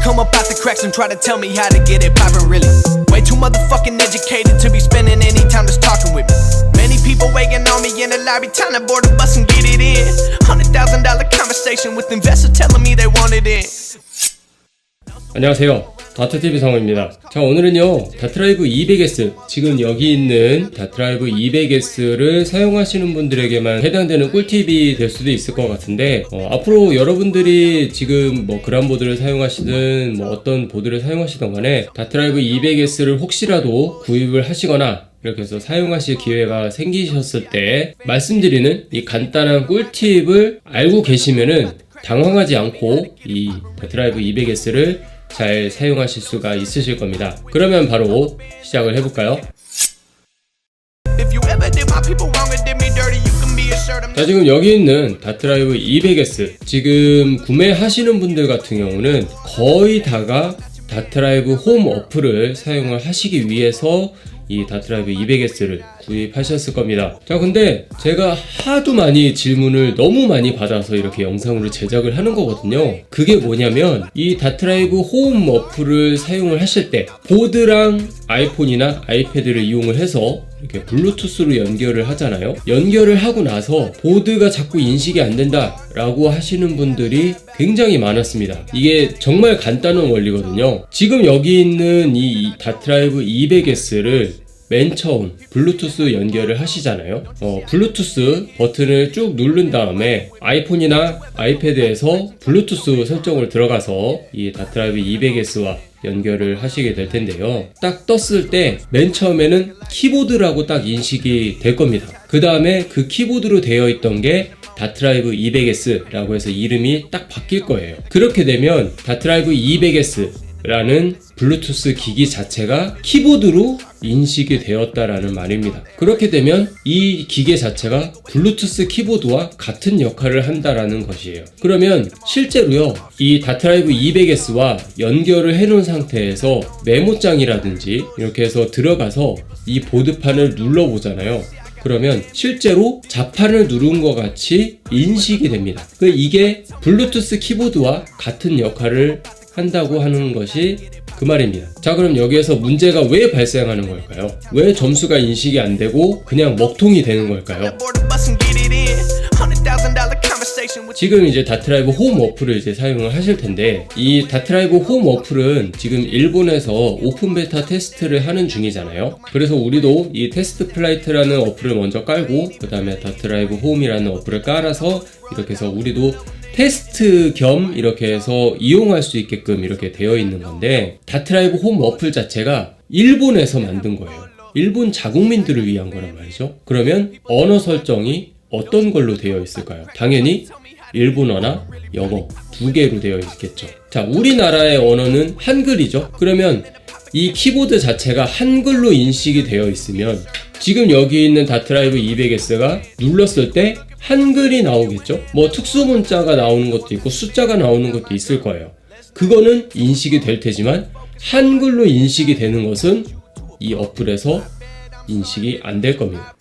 come up out the cracks and try to tell me how to get it poppin' really. Way too motherfucking educated to be spending any time just talking with me. Many people waiting on me in the lobby, time to board the bus and get it in. $100,000 conversation with investors telling me they want it in. 안녕하세요, 다트TV 성우입니다. 자, 오늘은요 다트라이브 200S, 지금 여기 있는 다트라이브 200S를 사용하시는 분들에게만 해당되는 꿀팁이 될 수도 있을 것 같은데, 앞으로 여러분들이 지금 뭐 그란보드를 사용하시든 뭐 어떤 보드를 사용하시던 간에 다트라이브 200S를 혹시라도 구입을 하시거나 이렇게 해서 사용하실 기회가 생기셨을 때 말씀드리는 이 간단한 꿀팁을 알고 계시면은 당황하지 않고 이 다트라이브 200S를 잘 사용하실 수가 있으실 겁니다. 그러면 바로 시작을 해볼까요? 자, 지금 여기 있는 다트라이브 200S, 지금 구매하시는 분들 같은 경우는 거의 다가 다트라이브 홈 어플을 사용을 하시기 위해서 이 다트라이브 200S를 구입하셨을 겁니다. 자, 근데 제가 하도 많이 질문을 너무 많이 받아서 이렇게 영상으로 제작을 하는 거거든요. 그게 뭐냐면 이 다트라이브 홈 어플을 사용을 하실 때 보드랑 아이폰이나 아이패드를 이용을 해서 이렇게 블루투스로 연결을 하잖아요. 연결을 하고 나서 보드가 자꾸 인식이 안 된다 라고 하시는 분들이 굉장히 많았습니다. 이게 정말 간단한 원리거든요. 지금 여기 있는 이 다트라이브 200S를 맨 처음 블루투스 연결을 하시잖아요. 블루투스 버튼을 쭉 누른 다음에 아이폰이나 아이패드에서 블루투스 설정을 들어가서 이 다트라이브 200S와 연결을 하시게 될 텐데요. 딱 떴을 때 맨 처음에는 키보드라고 딱 인식이 될 겁니다. 그 다음에 그 키보드로 되어 있던 게 다트라이브 200S라고 해서 이름이 딱 바뀔 거예요. 그렇게 되면 다트라이브 200S라는 블루투스 기기 자체가 키보드로 인식이 되었다라는 말입니다. 그렇게 되면 이 기계 자체가 블루투스 키보드와 같은 역할을 한다라는 것이에요. 그러면 실제로요, 이 다트라이브 200S와 연결을 해놓은 상태에서 메모장이라든지 이렇게 해서 들어가서 이 보드판을 눌러보잖아요. 그러면 실제로 자판을 누른 것 같이 인식이 됩니다. 이게 블루투스 키보드와 같은 역할을 한다고 하는 것이 그 말입니다. 자, 그럼 여기에서 문제가 왜 발생하는 걸까요? 왜 점수가 인식이 안 되고 그냥 먹통이 되는 걸까요? 지금 이제 다트라이브 홈 어플을 이제 사용을 하실 텐데, 이 다트라이브 홈 어플은 지금 일본에서 오픈 베타 테스트를 하는 중이잖아요. 그래서 우리도 이 테스트 플라이트라는 어플을 먼저 깔고 그 다음에 다트라이브 홈이라는 어플을 깔아서 이렇게 해서 우리도 테스트 겸 이렇게 해서 이용할 수 있게끔 이렇게 되어 있는 건데, 다트라이브 홈 어플 자체가 일본에서 만든 거예요. 일본 자국민들을 위한 거란 말이죠. 그러면 언어 설정이 어떤 걸로 되어 있을까요? 당연히 일본어나 영어 두 개로 되어 있겠죠. 자, 우리나라의 언어는 한글이죠. 그러면 이 키보드 자체가 한글로 인식이 되어 있으면 지금 여기 있는 다트라이브 200S가 눌렀을 때 한글이 나오겠죠? 뭐 특수 문자가 나오는 것도 있고 숫자가 나오는 것도 있을 거예요. 그거는 인식이 될 테지만 한글로 인식이 되는 것은 이 어플에서 인식이 안 될 겁니다.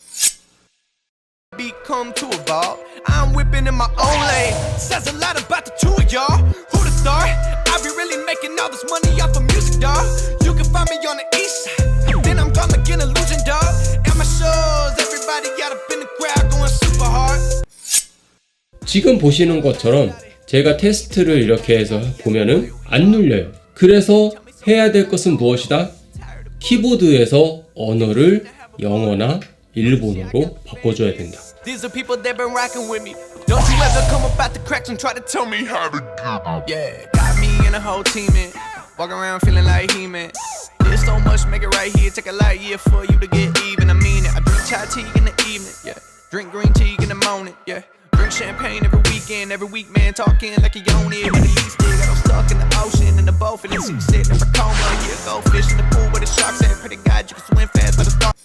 I'm whipping in my own lane. Says a lot about the two of y'all. Who'da thought I'd be really making all this money off of music, dog? You can find me on the east side. Then I'm gonna get an illusion, dog. At my shows, everybody got up in the crowd going super hard. 지금 보시는 것처럼 제가 테스트를 이렇게 해서 보면은 안 눌려요. 그래서 해야 될 것은 무엇이다? 키보드에서 언어를 영어나 일본어로 바꿔줘야 된다. These are people that been rocking with me. Don't you ever come up out the cracks and try to tell me how to do it. Yeah, got me and a whole team in. Walk around feeling like He-Man. Did so much, make it right here. Take a light year for you to get even. I mean it. I drink chai tea in the evening. Yeah, drink green tea in the morning. Yeah, drink champagne every weekend. Every week, man, talking like you own it. Hit the least dig. Got them stuck in the ocean and the boat feeling seasick. Never coma. Yeah, go fish in the pool where the sharks at. Pray to God you can swim fast by the start.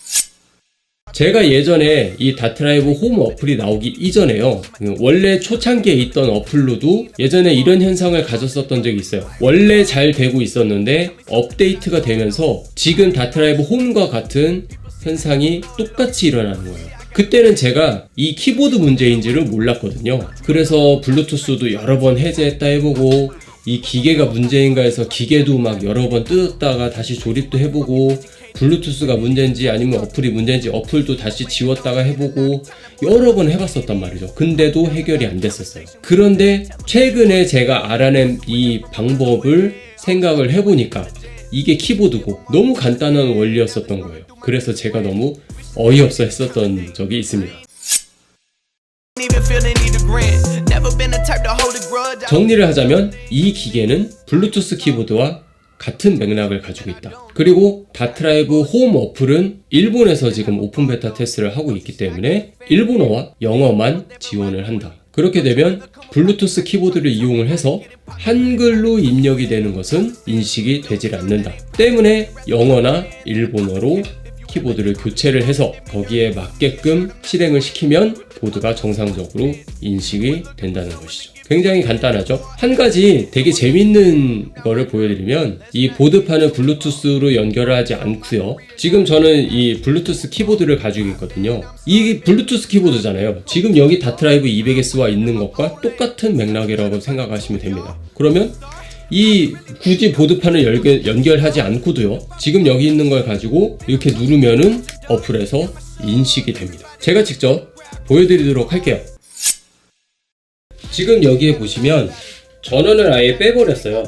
제가 예전에 이 다트라이브 홈 어플이 나오기 이전에요, 원래 초창기에 있던 어플로도 예전에 이런 현상을 가졌었던 적이 있어요. 원래 잘 되고 있었는데 업데이트가 되면서 지금 다트라이브 홈과 같은 현상이 똑같이 일어나는 거예요. 그때는 제가 이 키보드 문제인지를 몰랐거든요. 그래서 블루투스도 여러 번 해제했다 해보고 이 기계가 문제인가 해서 기계도 막 여러 번 뜯었다가 다시 조립도 해보고, 블루투스가 문제인지 아니면 어플이 문제인지 어플도 다시 지웠다가 해보고 여러 번 해봤었단 말이죠. 근데도 해결이 안 됐었어요. 그런데 최근에 제가 알아낸 이 방법을 생각을 해보니까 이게 키보드고 너무 간단한 원리였었던 거예요. 그래서 제가 너무 어이없어 했었던 적이 있습니다. 정리를 하자면 이 기계는 블루투스 키보드와 같은 맥락을 가지고 있다. 그리고 다트라이브 홈 어플은 일본에서 지금 오픈 베타 테스트를 하고 있기 때문에 일본어와 영어만 지원을 한다. 그렇게 되면 블루투스 키보드를 이용을 해서 한글로 입력이 되는 것은 인식이 되질 않는다. 때문에 영어나 일본어로 키보드를 교체를 해서 거기에 맞게끔 실행을 시키면 보드가 정상적으로 인식이 된다는 것이죠. 굉장히 간단하죠. 한 가지 되게 재밌는 거를 보여드리면 이 보드판을 블루투스로 연결을 하지 않고요. 지금 저는 이 블루투스 키보드를 가지고 있거든요. 이 블루투스 키보드잖아요. 지금 여기 다트라이브 200S와 있는 것과 똑같은 맥락이라고 생각하시면 됩니다. 그러면 이 굳이 보드판을 연결하지 않고도요, 지금 여기 있는 걸 가지고 이렇게 누르면은 어플에서 인식이 됩니다. 제가 직접 보여드리도록 할게요. 지금 여기에 보시면 전원을 아예 빼버렸어요.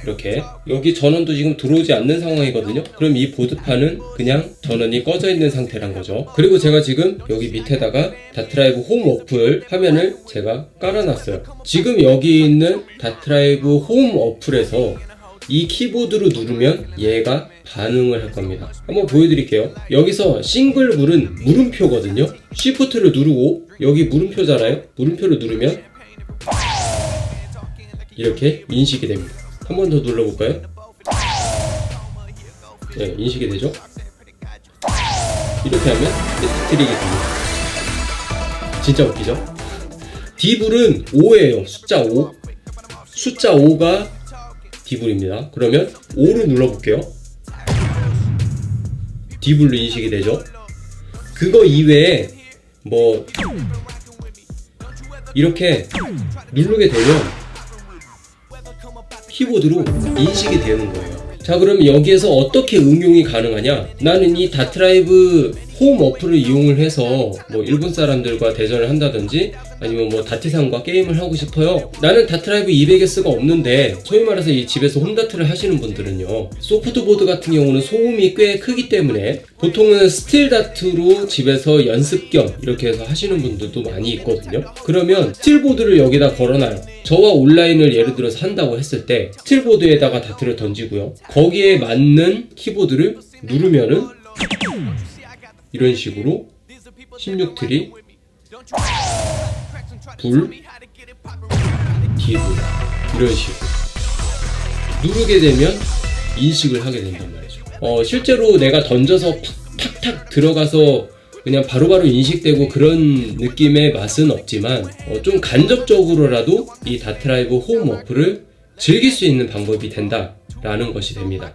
이렇게 여기 전원도 지금 들어오지 않는 상황이거든요. 그럼 이 보드판은 그냥 전원이 꺼져 있는 상태란 거죠. 그리고 제가 지금 여기 밑에다가 다트라이브 홈 어플 화면을 제가 깔아놨어요. 지금 여기 있는 다트라이브 홈 어플에서 이 키보드로 누르면 얘가 반응을 할 겁니다. 한번 보여드릴게요. 여기서 싱글 물은 물음표거든요. 쉬프트를 누르고 여기 물음표잖아요. 물음표를 누르면 이렇게 인식이 됩니다. 한 번 더 눌러볼까요? 네, 인식이 되죠? 이렇게 하면 스트릭이 됩니다. 진짜 웃기죠? 디블은 5예요. 숫자 5. 숫자 5가 디블입니다. 그러면 5를 눌러볼게요. 디블로 인식이 되죠? 그거 이외에 뭐 이렇게 누르게 되면 키보드로 인식이 되는 거예요. 자, 그럼 여기에서 어떻게 응용이 가능하냐? 나는 이 다트라이브 홈 어플을 이용을 해서 뭐 일본 사람들과 대전을 한다든지 아니면 뭐 다트상과 게임을 하고 싶어요. 나는 다트라이브 200S가 없는데, 소위 말해서 이 집에서 홈다트를 하시는 분들은요, 소프트보드 같은 경우는 소음이 꽤 크기 때문에 보통은 스틸 다트로 집에서 연습 겸 이렇게 해서 하시는 분들도 많이 있거든요. 그러면 스틸보드를 여기다 걸어놔요. 저와 온라인을 예를 들어서 한다고 했을 때 스틸보드에다가 다트를 던지고요, 거기에 맞는 키보드를 누르면은 이런 식으로 16트리 불 디블 이런 식으로 누르게 되면 인식을 하게 된단 말이죠. 실제로 내가 던져서 탁탁 들어가서 그냥 바로바로 인식되고 그런 느낌의 맛은 없지만 좀 간접적으로라도 이 다트라이브 홈 어플을 즐길 수 있는 방법이 된다라는 것이 됩니다.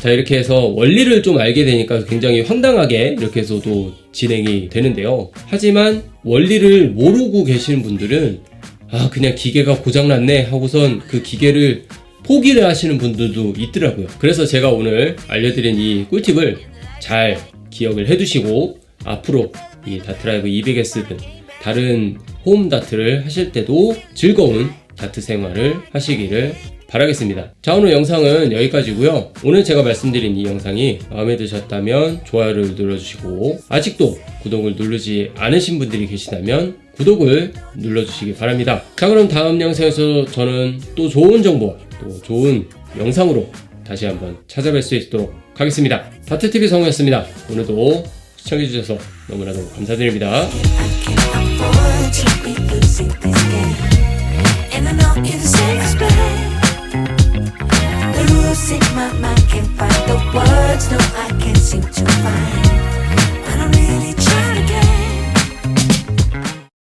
자, 이렇게 해서 원리를 좀 알게 되니까 굉장히 황당하게 이렇게 해서도 진행이 되는데요. 하지만 원리를 모르고 계시는 분들은 그냥 기계가 고장났네 하고선 그 기계를 포기를 하시는 분들도 있더라고요. 그래서 제가 오늘 알려드린 이 꿀팁을 잘 기억을 해두시고 앞으로 이 다트라이브 200S 등 다른 홈 다트를 하실 때도 즐거운 다트 생활을 하시기를 바라겠습니다. 자, 오늘 영상은 여기까지고요. 오늘 제가 말씀드린 이 영상이 마음에 드셨다면 좋아요를 눌러주시고, 아직도 구독을 누르지 않으신 분들이 계시다면 구독을 눌러주시기 바랍니다. 자, 그럼 다음 영상에서 저는 또 좋은 정보, 또 좋은 영상으로 다시 한번 찾아뵐 수 있도록 하겠습니다. 다트TV 성우였습니다. 오늘도 시청해주셔서 너무나도 감사드립니다.